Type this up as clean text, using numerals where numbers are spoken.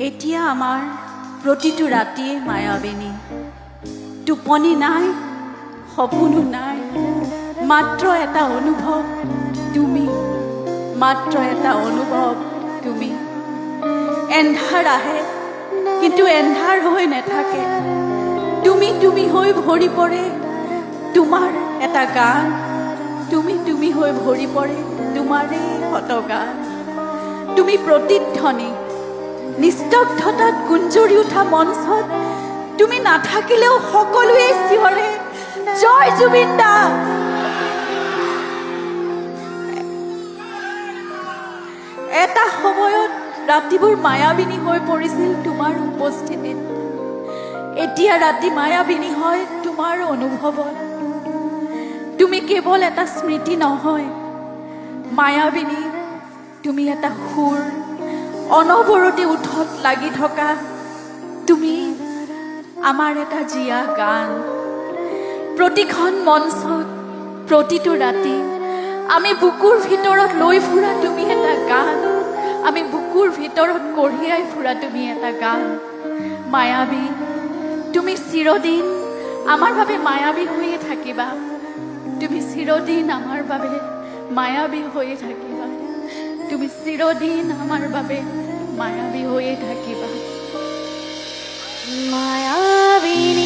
এতিয়া আমাৰ প্ৰতিটো ৰাতিয়ে মায়াবিনী, টোপনি নাই, সপোনো নাই, মাত্ৰ এটা অনুভৱ তুমি, মাত্ৰ এটা অনুভৱ তুমি। এন্ধাৰ আহে কিন্তু এন্ধাৰ হৈ নাথাকে, তুমি তুমি হৈ ভৰি পৰে তোমাৰ এটা গান, তুমি তুমি হৈ ভৰি পৰে তোমাৰেই শত গান। তুমি প্ৰতিধ্বনি, নিস্তব্ধতাত গুঞ্জৰি উঠা মঞ্চত তুমি নাথাকিলেও সকলোৱে চিঞৰে জয় জুবিন দা। এটা সময়ত ৰাতিবোৰ মায়াবিনী হৈ পৰিছিল তোমাৰ উপস্থিতিত, এতিয়া ৰাতি মায়াবিনী হয় তোমাৰ অনুভৱত। তুমি কেৱল এটা স্মৃতি নহয়, মায়াবিনী তুমি এটা সুৰ, অনবৰতে উঠত লাগি থকা তুমি আমাৰ এটা জীয়া গান। প্ৰতিখন মঞ্চত, প্ৰতিটো ৰাতি আমি বুকুৰ ভিতৰত লৈ ফুৰা তুমি এটা গান, আমি বুকুৰ ভিতৰত কঢ়িয়াই ফুৰা তুমি এটা গান। মায়াবী, তুমি চিৰদিন আমাৰ বাবে মায়াবী হৈয়ে থাকিবা, তুমি চিৰদিন আমাৰ বাবে মায়াবী হৈয়ে থাকিবা, তুমি চিৰদিন আমাৰ বাবে মায়াবী হৈয়ে থাকিবা। মায়াবিনী